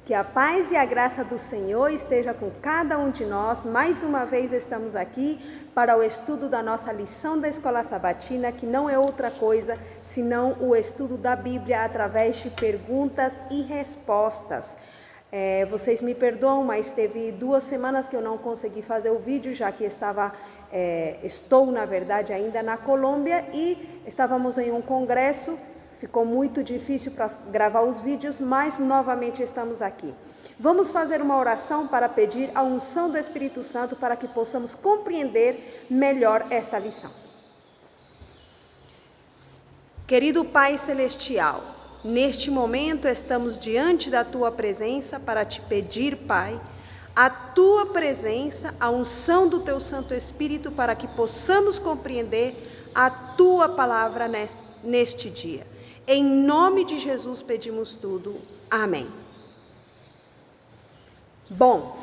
Que a paz e a graça do Senhor esteja com cada um de nós. Mais uma vez estamos aqui para o estudo da nossa lição da Escola Sabatina, que não é outra coisa senão o estudo da Bíblia através de perguntas e respostas. Vocês me perdoam, mas teve 2 semanas que eu não consegui fazer o vídeo, já que estou, na verdade, ainda na Colômbia e estávamos em um congresso. Ficou muito difícil para gravar os vídeos, mas novamente estamos aqui. Vamos fazer uma oração para pedir a unção do Espírito Santo para que possamos compreender melhor esta lição. Querido Pai Celestial, neste momento estamos diante da Tua presença para te pedir, Pai, a Tua presença, a unção do Teu Santo Espírito para que possamos compreender a Tua palavra neste dia. Em nome de Jesus pedimos tudo. Amém. Bom,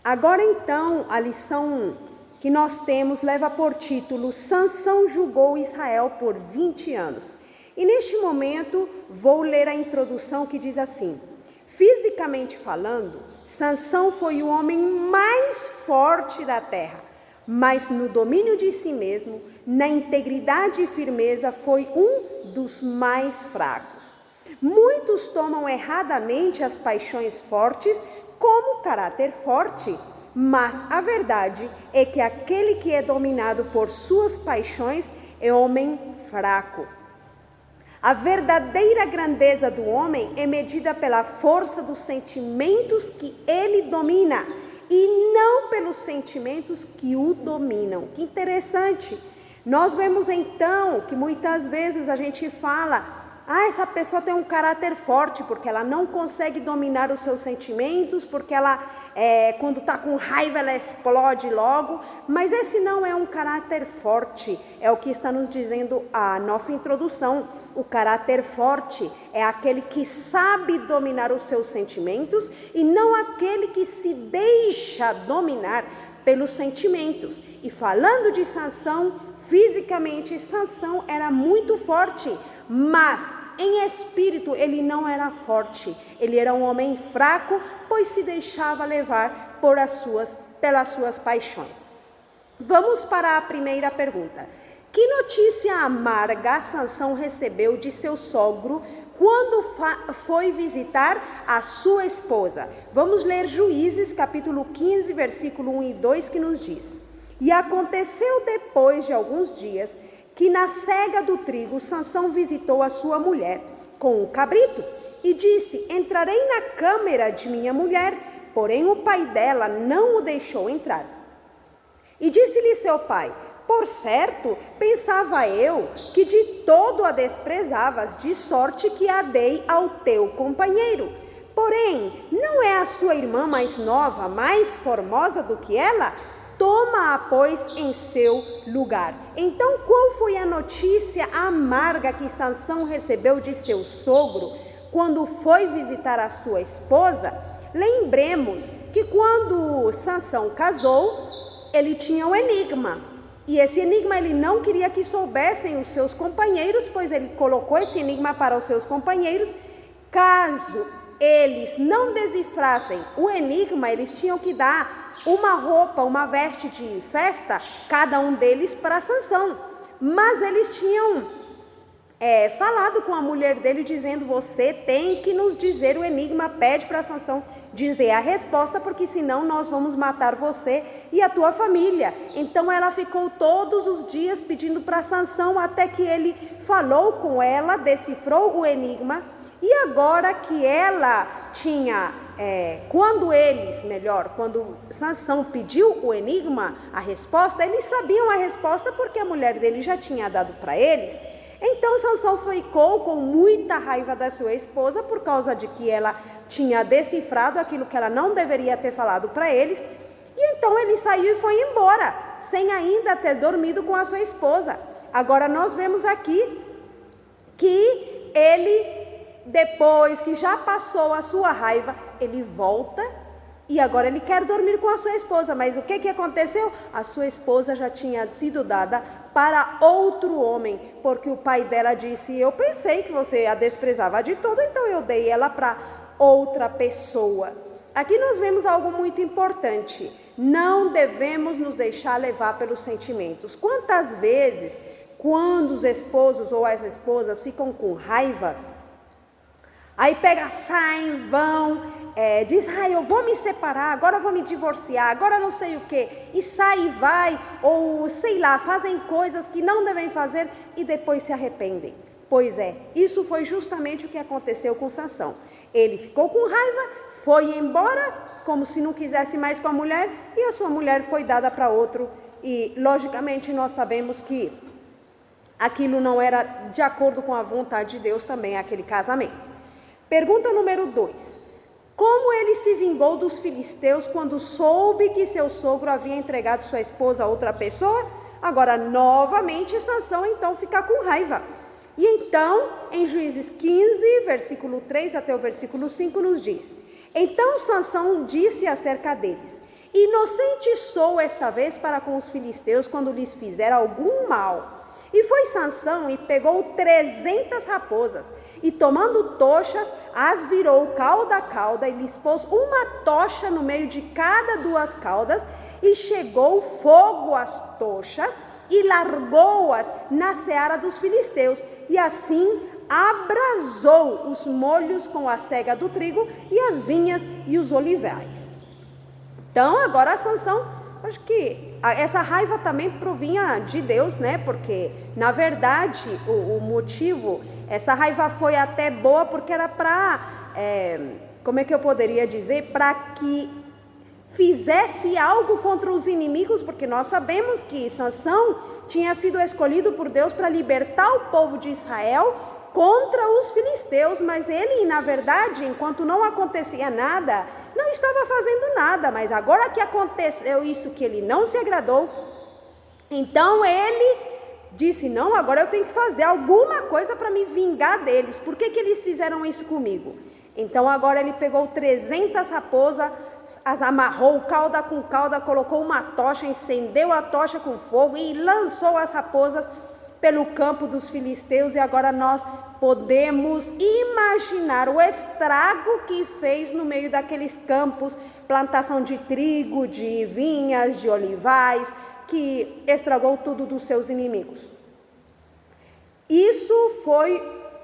agora então a lição que nós temos leva por título Sansão julgou Israel por 20 anos. E neste momento vou ler a introdução que diz assim: fisicamente falando, Sansão foi o homem mais forte da terra, mas no domínio de si mesmo, na integridade e firmeza, foi um dos mais fracos. Muitos tomam erradamente as paixões fortes como caráter forte, mas a verdade é que aquele que é dominado por suas paixões é homem fraco. A verdadeira grandeza do homem é medida pela força dos sentimentos que ele domina e não pelos sentimentos que o dominam. Que interessante! Nós vemos então que muitas vezes a gente fala, essa pessoa tem um caráter forte, porque ela não consegue dominar os seus sentimentos, porque ela, quando está com raiva, ela explode logo, mas esse não é um caráter forte, é o que está nos dizendo a nossa introdução. O caráter forte é aquele que sabe dominar os seus sentimentos e não aquele que se deixa dominar pelos sentimentos. E falando de Sansão, fisicamente Sansão era muito forte, mas em espírito ele não era forte. Ele era um homem fraco, pois se deixava levar pelas suas paixões. Vamos para a primeira pergunta. Que notícia amarga Sansão recebeu de seu sogro quando foi visitar a sua esposa? Vamos ler Juízes, capítulo 15, versículo 1 e 2, que nos diz: E aconteceu depois de alguns dias, que na cega do trigo, Sansão visitou a sua mulher com um cabrito, e disse: Entrarei na câmara de minha mulher. Porém o pai dela não o deixou entrar. E disse-lhe seu pai: Por certo, pensava eu que de todo a desprezavas, de sorte que a dei ao teu companheiro. Porém, não é a sua irmã mais nova, mais formosa do que ela? Toma-a, pois, em seu lugar. Então, qual foi a notícia amarga que Sansão recebeu de seu sogro quando foi visitar a sua esposa? Lembremos que quando Sansão casou, ele tinha um enigma. E esse enigma ele não queria que soubessem os seus companheiros, pois ele colocou esse enigma para os seus companheiros. Caso eles não decifrassem o enigma, eles tinham que dar uma roupa, uma veste de festa, cada um deles para Sansão. Mas eles tinham falado com a mulher dele, dizendo: você tem que nos dizer o enigma, pede para Sansão dizer a resposta, porque senão nós vamos matar você e a tua família. Então ela ficou todos os dias pedindo para Sansão, até que ele falou com ela, decifrou o enigma. E agora que ela tinha, quando Sansão pediu o enigma, a resposta, eles sabiam a resposta porque a mulher dele já tinha dado para eles. Então Sansão ficou com muita raiva da sua esposa por causa de que ela tinha decifrado aquilo que ela não deveria ter falado para eles. E então ele saiu e foi embora, sem ainda ter dormido com a sua esposa. Agora nós vemos aqui que ele, depois que já passou a sua raiva, ele volta e agora ele quer dormir com a sua esposa. Mas o que aconteceu? A sua esposa já tinha sido dada para outro homem, porque o pai dela disse: eu pensei que você a desprezava de todo, então eu dei ela para outra pessoa. Aqui nós vemos algo muito importante. Não devemos nos deixar levar pelos sentimentos. Quantas vezes, quando os esposos ou as esposas ficam com raiva, aí saem, vão, diz, eu vou me separar, agora eu vou me divorciar, agora não sei o que, e sai e vai, ou sei lá, fazem coisas que não devem fazer e depois se arrependem. Pois é, isso foi justamente o que aconteceu com Sansão. Ele ficou com raiva, foi embora, como se não quisesse mais com a mulher, e a sua mulher foi dada para outro, e logicamente nós sabemos que aquilo não era de acordo com a vontade de Deus também, aquele casamento. Pergunta número 2. Como ele se vingou dos filisteus quando soube que seu sogro havia entregado sua esposa a outra pessoa? Agora, novamente, Sansão então fica com raiva. E então, em Juízes 15, versículo 3 até o versículo 5, nos diz: Então Sansão disse acerca deles: Inocente sou esta vez para com os filisteus quando lhes fizer algum mal. E foi Sansão e pegou 300 raposas, e tomando tochas, as virou cauda a cauda, e lhes pôs uma tocha no meio de cada 2 caudas, e chegou fogo às tochas, e largou-as na seara dos filisteus, e assim abrasou os molhos com a sega do trigo, e as vinhas e os olivais. Então agora Sansão, acho que essa raiva também provinha de Deus, né? Porque, na verdade, o motivo, essa raiva foi até boa porque era para, como é que eu poderia dizer? Para que fizesse algo contra os inimigos, porque nós sabemos que Sansão tinha sido escolhido por Deus para libertar o povo de Israel contra os filisteus, mas ele, na verdade, enquanto não acontecia nada, não estava fazendo nada, mas agora que aconteceu isso que ele não se agradou, então ele disse, não, agora eu tenho que fazer alguma coisa para me vingar deles. Por que eles fizeram isso comigo? Então agora ele pegou 300 raposas, as amarrou cauda com cauda, colocou uma tocha, incendeu a tocha com fogo e lançou as raposas pelo campo dos filisteus. E agora nós podemos imaginar o estrago que fez no meio daqueles campos, plantação de trigo, de vinhas, de olivais, que estragou tudo dos seus inimigos.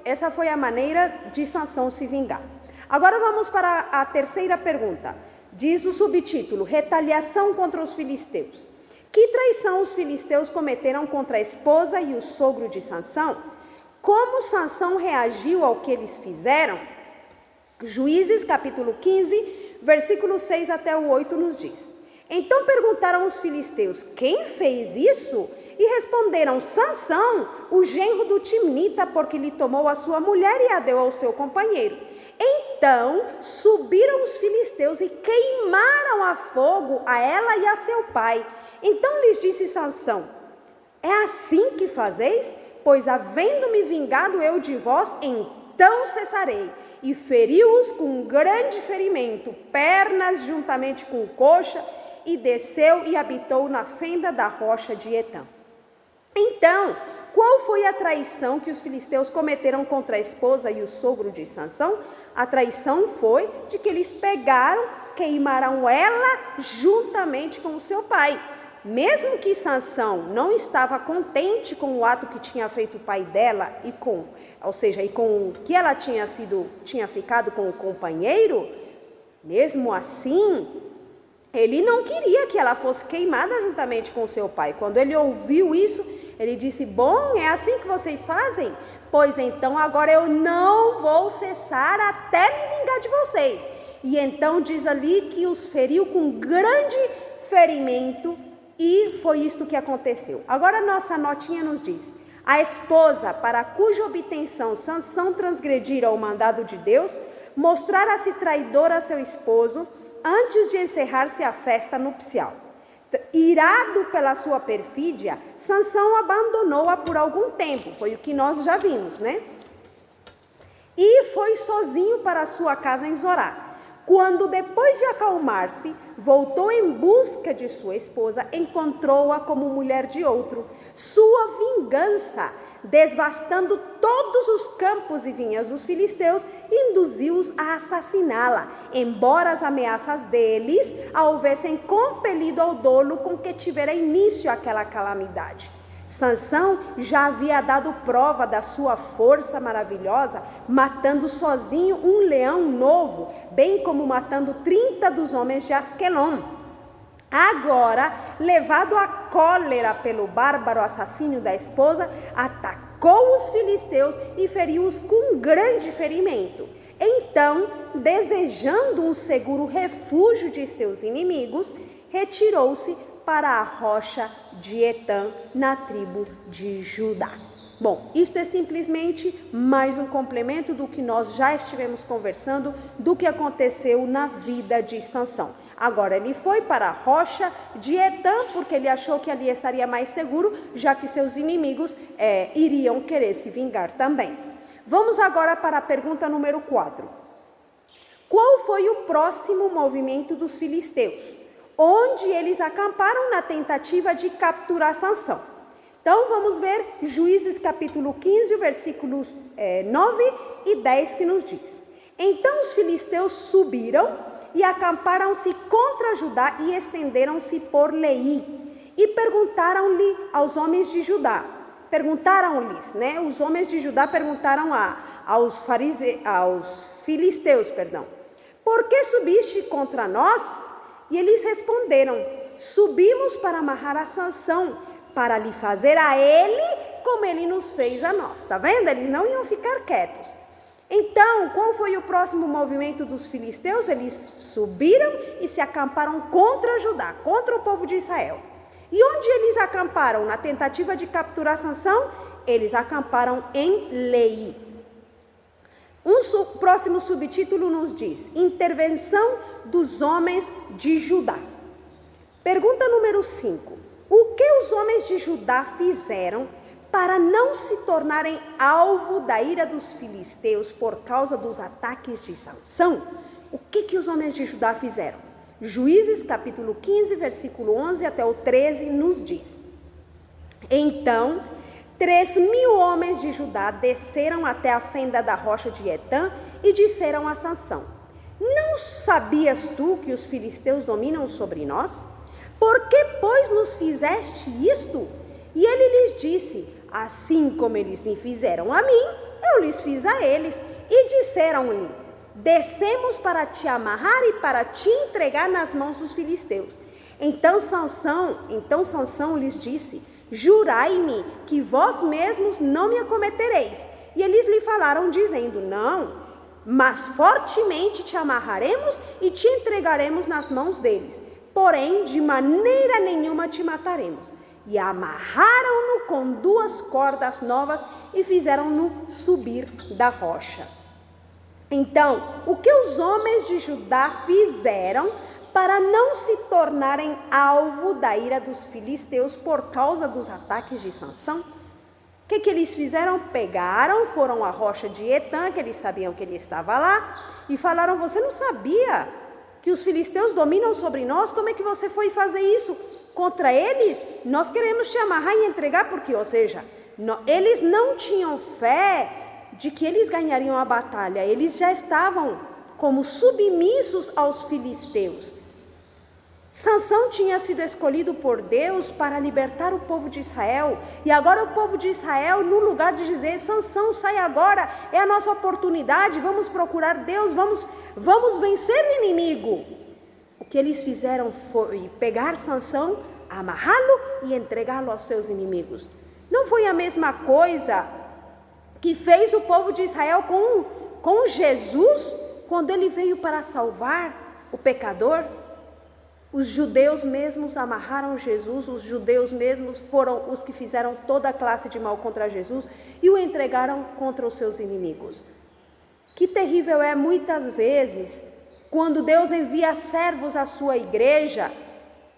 Essa foi a maneira de Sansão se vingar. Agora vamos para a terceira pergunta. Diz o subtítulo: Retaliação contra os filisteus. Que traição os filisteus cometeram contra a esposa e o sogro de Sansão? Como Sansão reagiu ao que eles fizeram? Juízes capítulo 15, versículo 6 até o 8 nos diz: Então perguntaram os filisteus: Quem fez isso? E responderam: Sansão, o genro do Timnita, porque lhe tomou a sua mulher e a deu ao seu companheiro. Então subiram os filisteus e queimaram a fogo a ela e a seu pai. Então lhes disse Sansão: É assim que fazeis? Pois havendo-me vingado eu de vós, então cessarei. E feriu-os com grande ferimento, pernas juntamente com coxa, e desceu e habitou na fenda da rocha de Etã. Então, qual foi a traição que os filisteus cometeram contra a esposa e o sogro de Sansão? A traição foi de que eles queimaram ela juntamente com o seu pai. Mesmo que Sansão não estava contente com o ato que tinha feito o pai dela e com que ela tinha ficado com o companheiro, mesmo assim, ele não queria que ela fosse queimada juntamente com o seu pai. Quando ele ouviu isso, ele disse: Bom, é assim que vocês fazem? Pois então agora eu não vou cessar até me vingar de vocês. E então diz ali que os feriu com grande ferimento, e foi isto que aconteceu. Agora nossa notinha nos diz: a esposa para cuja obtenção Sansão transgredira o mandado de Deus, mostrara-se traidora a seu esposo antes de encerrar-se a festa nupcial. Irado pela sua perfídia, Sansão abandonou-a por algum tempo, foi o que nós já vimos, né? E foi sozinho para sua casa em Zorá. Quando, depois de acalmar-se, voltou em busca de sua esposa, encontrou-a como mulher de outro. Sua vingança, devastando todos os campos e vinhas dos filisteus, induziu-os a assassiná-la, embora as ameaças deles a houvessem compelido ao dolo com que tivera início aquela calamidade. Sansão já havia dado prova da sua força maravilhosa, matando sozinho um leão novo, bem como matando 30 dos homens de Asquelon. Agora, levado à cólera pelo bárbaro assassínio da esposa, atacou os filisteus e feriu-os com grande ferimento. Então, desejando um seguro refúgio de seus inimigos, retirou-se para a rocha de Etã, na tribo de Judá. Bom, isto é simplesmente mais um complemento do que nós já estivemos conversando, do que aconteceu na vida de Sansão. Agora ele foi para a rocha de Etã, porque ele achou que ali estaria mais seguro, já que seus inimigos iriam querer se vingar também. Vamos agora para a pergunta número 4. Qual foi o próximo movimento dos filisteus? Onde eles acamparam na tentativa de capturar Sansão. Então vamos ver Juízes capítulo 15, versículos 9 e 10, que nos diz: Então os filisteus subiram e acamparam-se contra Judá e estenderam-se por Leí. E perguntaram-lhe aos homens de Judá. Perguntaram-lhes, os homens de Judá perguntaram aos filisteus, por que subiste contra nós? E eles responderam: subimos para amarrar a Sansão, para lhe fazer a ele como ele nos fez a nós. Está vendo? Eles não iam ficar quietos. Então, qual foi o próximo movimento dos filisteus? Eles subiram e se acamparam contra Judá, contra o povo de Israel. E onde eles acamparam na tentativa de capturar Sansão? Eles acamparam em Leí. Próximo subtítulo nos diz: Intervenção dos homens de Judá. Pergunta número 5. O que os homens de Judá fizeram para não se tornarem alvo da ira dos filisteus por causa dos ataques de Sansão? O que os homens de Judá fizeram? Juízes capítulo 15, versículo 11 até o 13 nos diz: Então 3.000 homens de Judá desceram até a fenda da rocha de Etã e disseram a Sansão: Não sabias tu que os filisteus dominam sobre nós? Por que, pois, nos fizeste isto? E ele lhes disse: Assim como eles me fizeram a mim, eu lhes fiz a eles. E disseram-lhe: Descemos para te amarrar e para te entregar nas mãos dos filisteus. Então Sansão lhes disse: Jurai-me que vós mesmos não me acometereis. E eles lhe falaram dizendo: Não, mas fortemente te amarraremos e te entregaremos nas mãos deles. Porém, de maneira nenhuma te mataremos. E amarraram-no com 2 cordas novas e fizeram-no subir da rocha. Então, o que os homens de Judá fizeram para não se tornarem alvo da ira dos filisteus por causa dos ataques de Sansão? O que eles fizeram? Foram à rocha de Etã, que eles sabiam que ele estava lá, e falaram: Você não sabia que os filisteus dominam sobre nós? Como é que você foi fazer isso contra eles? Nós queremos te amarrar e entregar, porque, eles não tinham fé de que eles ganhariam a batalha. Eles já estavam como submissos aos filisteus. Sansão tinha sido escolhido por Deus para libertar o povo de Israel, e agora o povo de Israel, no lugar de dizer: Sansão, sai agora, é a nossa oportunidade, vamos procurar Deus, vamos vencer o inimigo. O que eles fizeram foi pegar Sansão, amarrá-lo e entregá-lo aos seus inimigos. Não foi a mesma coisa que fez o povo de Israel com Jesus, quando ele veio para salvar o pecador? Os judeus mesmos amarraram Jesus, os judeus mesmos foram os que fizeram toda a classe de mal contra Jesus e o entregaram contra os seus inimigos. Que terrível é muitas vezes quando Deus envia servos à sua igreja,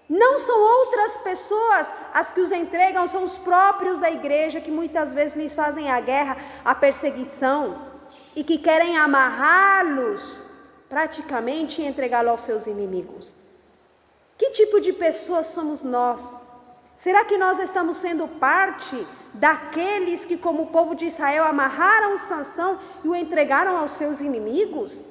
não são outras pessoas as que os entregam, são os próprios da igreja que muitas vezes lhes fazem a guerra, a perseguição e que querem amarrá-los praticamente entregá-lo aos seus inimigos. Que tipo de pessoas somos nós? Será que nós estamos sendo parte daqueles que, como o povo de Israel, amarraram Sansão e o entregaram aos seus inimigos?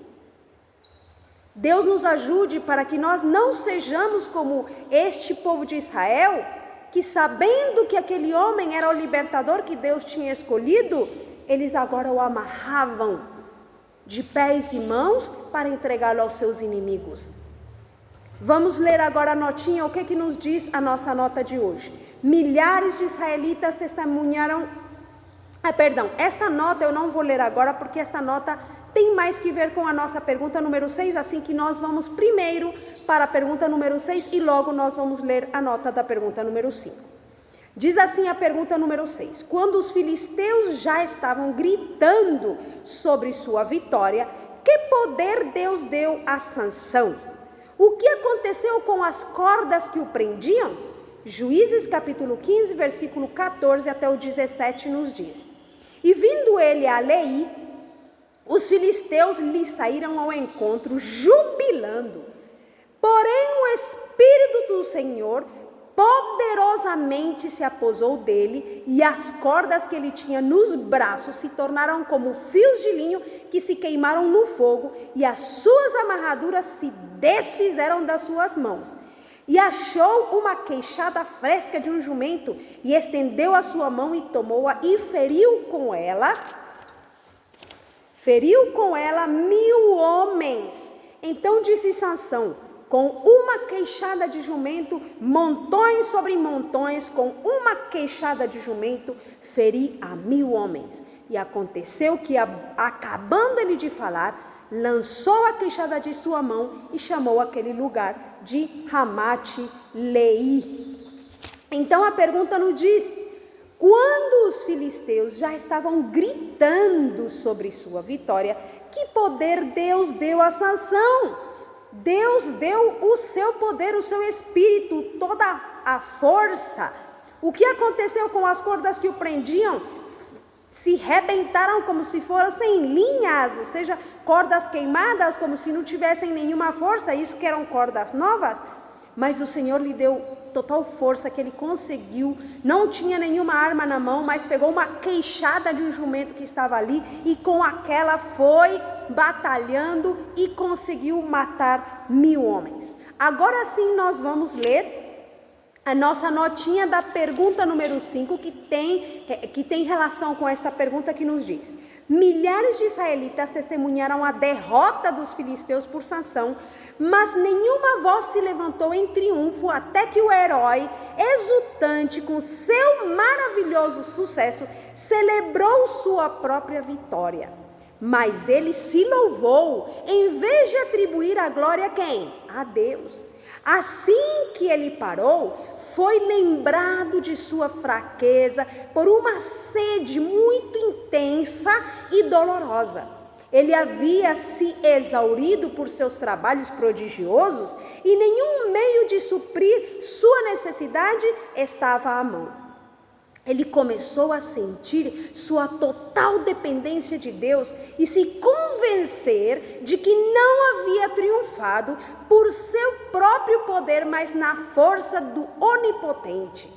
Deus nos ajude para que nós não sejamos como este povo de Israel, que sabendo que aquele homem era o libertador que Deus tinha escolhido, eles agora o amarravam de pés e mãos para entregá-lo aos seus inimigos. Vamos ler agora a notinha, o que nos diz a nossa nota de hoje. Milhares de israelitas testemunharam... esta nota eu não vou ler agora, porque esta nota tem mais que ver com a nossa pergunta número 6, assim que nós vamos primeiro para a pergunta número 6 e logo nós vamos ler a nota da pergunta número 5. Diz assim a pergunta número 6. Quando os filisteus já estavam gritando sobre sua vitória, que poder Deus deu a Sansão? O que aconteceu com as cordas que o prendiam? Juízes capítulo 15, versículo 14 até o 17 nos diz. E vindo ele a Leí, os filisteus lhe saíram ao encontro, jubilando. Porém o Espírito do Senhor poderosamente se apossou dele, e as cordas que ele tinha nos braços se tornaram como fios de linho que se queimaram no fogo, e as suas amarraduras se desfizeram das suas mãos. E achou uma queixada fresca de um jumento, e estendeu a sua mão e tomou-a, e feriu com ela 1.000 homens. Então disse Sansão: com uma queixada de jumento, montões sobre montões, com uma queixada de jumento, feri a 1.000 homens. E aconteceu que, acabando ele de falar, lançou a queixada de sua mão e chamou aquele lugar de Ramate-Leí. Então a pergunta nos diz: quando os filisteus já estavam gritando sobre sua vitória, que poder Deus deu a Sansão? Deus deu o seu poder, o seu espírito, toda a força. O que aconteceu com as cordas que o prendiam? Se rebentaram como se fossem linhas, ou seja, cordas queimadas, como se não tivessem nenhuma força, isso que eram cordas novas. Mas o Senhor lhe deu total força, que ele conseguiu, não tinha nenhuma arma na mão, mas pegou uma queixada de um jumento que estava ali, e com aquela foi batalhando e conseguiu matar 1.000 homens. Agora sim nós vamos ler a nossa notinha da pergunta número 5, que tem relação com essa pergunta, que nos diz: milhares de israelitas testemunharam a derrota dos filisteus por Sansão, mas nenhuma voz se levantou em triunfo, até que o herói, exultante com seu maravilhoso sucesso, celebrou sua própria vitória. Mas ele se louvou, em vez de atribuir a glória a quem? A Deus. Assim que ele parou, foi lembrado de sua fraqueza por uma sede muito intensa e dolorosa. Ele havia se exaurido por seus trabalhos prodigiosos, e nenhum meio de suprir sua necessidade estava à mão. Ele começou a sentir sua total dependência de Deus e se convencer de que não havia triunfado por seu próprio poder, mas na força do Onipotente.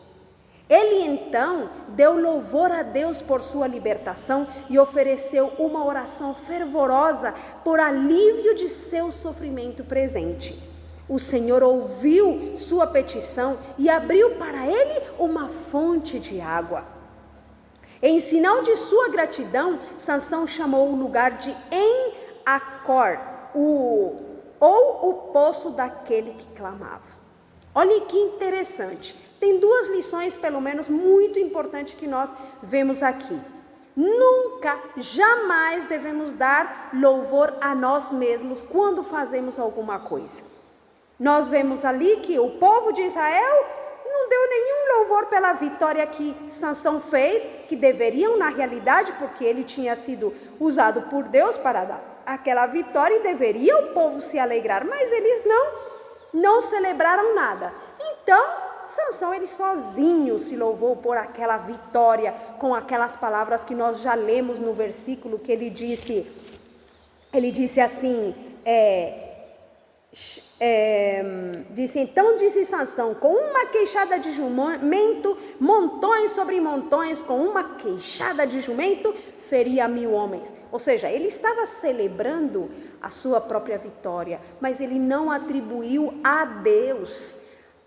Ele então deu louvor a Deus por sua libertação e ofereceu uma oração fervorosa por alívio de seu sofrimento presente. O Senhor ouviu sua petição e abriu para ele uma fonte de água. Em sinal de sua gratidão, Sansão chamou o lugar de En-Acor, ou o poço daquele que clamava. Olha que interessante. Tem duas lições, pelo menos, muito importantes que nós vemos aqui. Nunca, jamais devemos dar louvor a nós mesmos quando fazemos alguma coisa. Nós vemos ali que o povo de Israel não deu nenhum louvor pela vitória que Sansão fez, que deveriam na realidade, porque ele tinha sido usado por Deus para dar aquela vitória, e deveria o povo se alegrar, mas eles não celebraram nada. Então, Sansão, ele sozinho se louvou por aquela vitória, com aquelas palavras que nós já lemos no versículo, que ele disse assim: Então disse Sansão, com uma queixada de jumento, montões sobre montões, com uma queixada de jumento, feria 1000 homens. Ou seja, ele estava celebrando a sua própria vitória, mas ele não atribuiu a Deus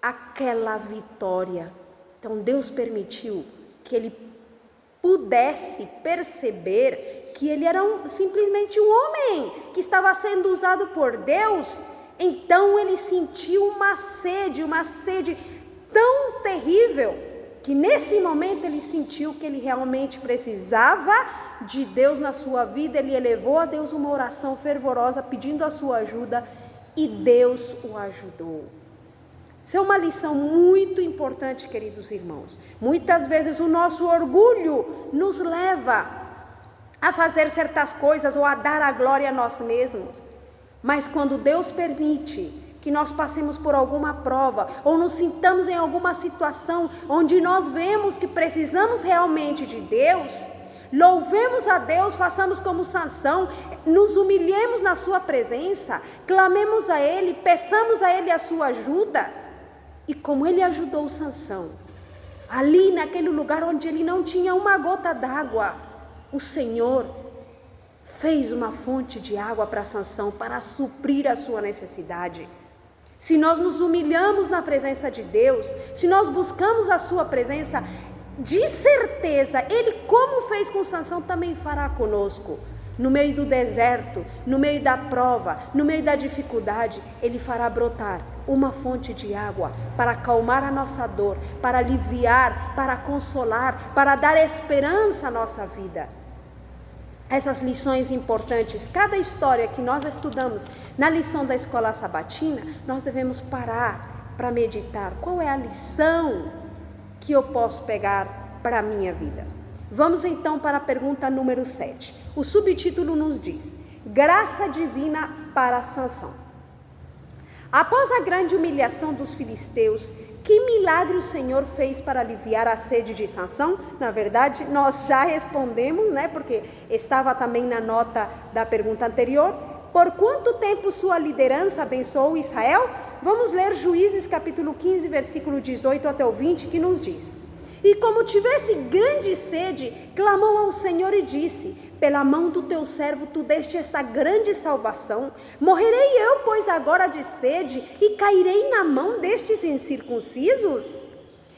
aquela vitória. Então Deus permitiu que ele pudesse perceber que ele era simplesmente um homem que estava sendo usado por Deus. Então ele sentiu uma sede tão terrível, que nesse momento ele sentiu que ele realmente precisava de Deus na sua vida. Ele elevou a Deus uma oração fervorosa pedindo a sua ajuda e Deus o ajudou. Isso é uma lição muito importante, queridos irmãos. Muitas vezes o nosso orgulho nos leva a fazer certas coisas ou a dar a glória a nós mesmos. Mas quando Deus permite que nós passemos por alguma prova ou nos sintamos em alguma situação onde nós vemos que precisamos realmente de Deus, louvemos a Deus, façamos como Sansão, nos humilhemos na sua presença, clamemos a Ele, peçamos a Ele a sua ajuda. E como Ele ajudou Sansão, ali naquele lugar onde ele não tinha uma gota d'água, o Senhor fez uma fonte de água para Sansão, para suprir a sua necessidade. Se nós nos humilhamos na presença de Deus, se nós buscamos a sua presença, de certeza, Ele, como fez com Sansão, também fará conosco. No meio do deserto, no meio da prova, no meio da dificuldade, Ele fará brotar uma fonte de água para acalmar a nossa dor, para aliviar, para consolar, para dar esperança à nossa vida. Essas lições importantes, cada história que nós estudamos na lição da escola sabatina, nós devemos parar para meditar. Qual é a lição que eu posso pegar para a minha vida? Vamos então para a pergunta número 7. O subtítulo nos diz: Graça divina para Sansão. Após a grande humilhação dos filisteus, que milagre o Senhor fez para aliviar a sede de Sansão? Na verdade, nós já respondemos, porque estava também na nota da pergunta anterior. Por quanto tempo sua liderança abençoou Israel? Vamos ler Juízes capítulo 15, versículo 18 até o 20, que nos diz: E como tivesse grande sede, clamou ao Senhor e disse: Pela mão do teu servo tu deste esta grande salvação. Morrerei eu, pois, agora de sede, e cairei na mão destes incircuncisos?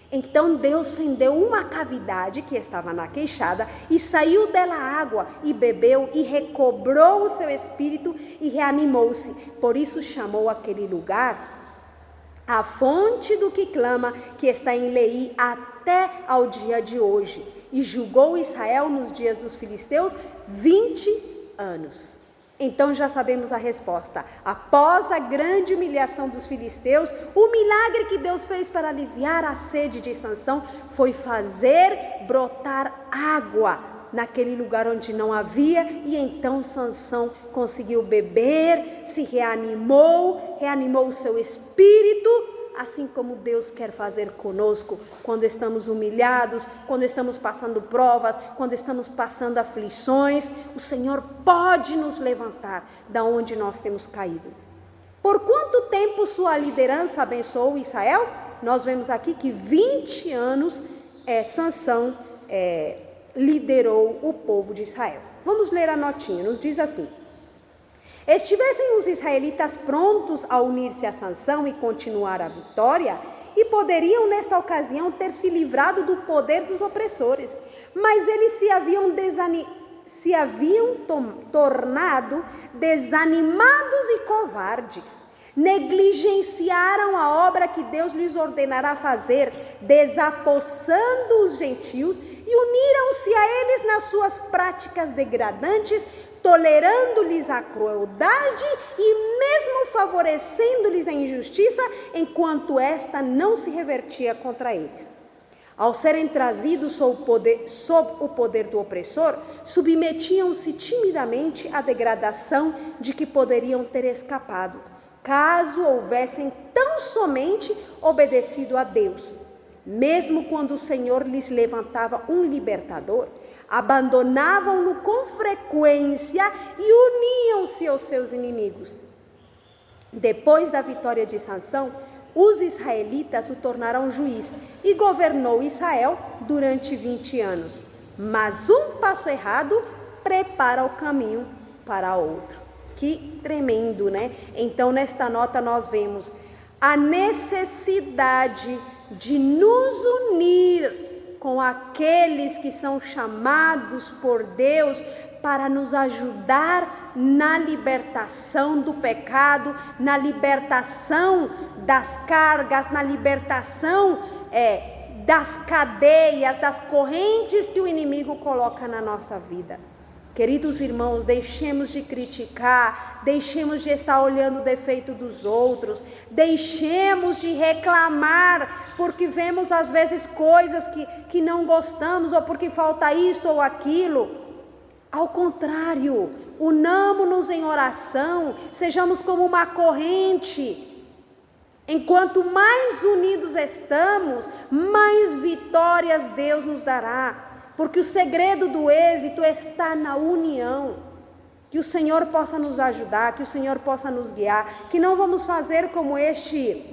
Então Deus fendeu uma cavidade que estava na queixada, e saiu dela água, e bebeu, e recobrou o seu espírito, e reanimou-se. Por isso chamou aquele lugar a fonte do que clama, que está em Leí até ao dia de hoje. E julgou Israel nos dias dos filisteus 20 anos. Então já sabemos a resposta. Após a grande humilhação dos filisteus, o milagre que Deus fez para aliviar a sede de Sansão foi fazer brotar água naquele lugar onde não havia, e então Sansão conseguiu beber, se reanimou o seu espírito, assim como Deus quer fazer conosco quando estamos humilhados, quando estamos passando provas, quando estamos passando aflições. O Senhor pode nos levantar da onde nós temos caído. Por quanto tempo sua liderança abençoou Israel? Nós vemos aqui que 20 anos Sansão liderou o povo de Israel. Vamos ler a notinha, nos diz assim: Estivessem os israelitas prontos a unir-se a Sansão e continuar a vitória, e poderiam nesta ocasião ter se livrado do poder dos opressores, mas eles se haviam tornado desanimados e covardes. Negligenciaram a obra que Deus lhes ordenara fazer, desapossando os gentios, e uniram-se a eles nas suas práticas degradantes, tolerando-lhes a crueldade e mesmo favorecendo-lhes a injustiça, enquanto esta não se revertia contra eles. Ao serem trazidos sob o poder do opressor, submetiam-se timidamente à degradação de que poderiam ter escapado, caso houvessem tão somente obedecido a Deus. Mesmo quando o Senhor lhes levantava um libertador, abandonavam-no com frequência e uniam-se aos seus inimigos. Depois da vitória de Sansão, os israelitas o tornaram juiz e governou Israel durante 20 anos. Mas um passo errado prepara o caminho para outro. Que tremendo, né? Então, nesta nota nós vemos a necessidade de nos unir com aqueles que são chamados por Deus para nos ajudar na libertação do pecado, na libertação das cargas, na libertação das cadeias, das correntes que o inimigo coloca na nossa vida. Queridos irmãos, deixemos de criticar, deixemos de estar olhando o defeito dos outros, deixemos de reclamar porque vemos às vezes coisas que não gostamos ou porque falta isto ou aquilo. Ao contrário, unamo-nos em oração, sejamos como uma corrente. Enquanto mais unidos estamos, mais vitórias Deus nos dará. Porque o segredo do êxito está na união. Que o Senhor possa nos ajudar, que o Senhor possa nos guiar, que não vamos fazer como este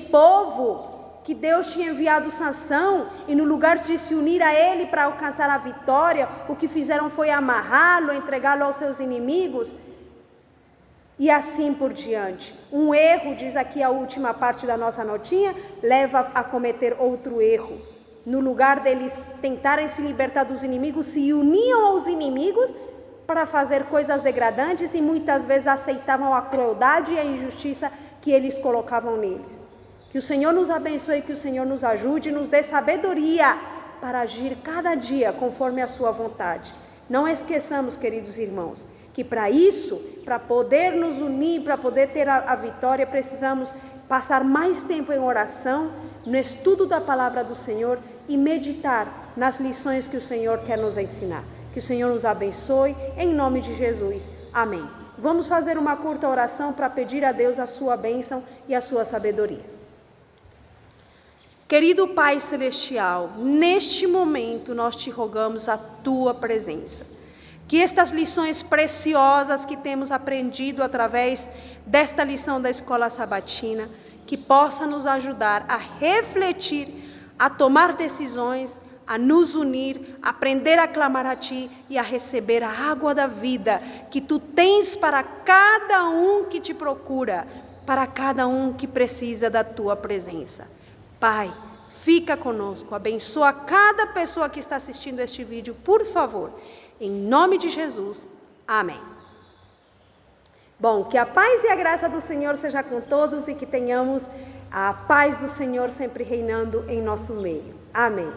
povo que Deus tinha enviado Sansão e no lugar de se unir a ele para alcançar a vitória, o que fizeram foi amarrá-lo, entregá-lo aos seus inimigos e assim por diante. Um erro, diz aqui a última parte da nossa notinha, leva a cometer outro erro. No lugar deles tentarem se libertar dos inimigos, se uniam aos inimigos para fazer coisas degradantes e muitas vezes aceitavam a crueldade e a injustiça que eles colocavam neles. Que o Senhor nos abençoe, que o Senhor nos ajude, nos dê sabedoria para agir cada dia conforme a sua vontade. Não esqueçamos, queridos irmãos, que para isso, para poder nos unir, para poder ter a vitória, precisamos passar mais tempo em oração, no estudo da palavra do Senhor e meditar nas lições que o Senhor quer nos ensinar. Que o Senhor nos abençoe, em nome de Jesus. Amém. Vamos fazer uma curta oração para pedir a Deus a sua bênção e a sua sabedoria. Querido Pai Celestial, neste momento nós te rogamos a tua presença. Que estas lições preciosas que temos aprendido através desta lição da Escola Sabatina, que possa nos ajudar a refletir, a tomar decisões, a nos unir, a aprender a clamar a Ti e a receber a água da vida que Tu tens para cada um que te procura, para cada um que precisa da Tua presença. Pai, fica conosco, abençoa cada pessoa que está assistindo este vídeo, por favor, em nome de Jesus. Amém. Bom, que a paz e a graça do Senhor seja com todos e que tenhamos a paz do Senhor sempre reinando em nosso meio. Amém.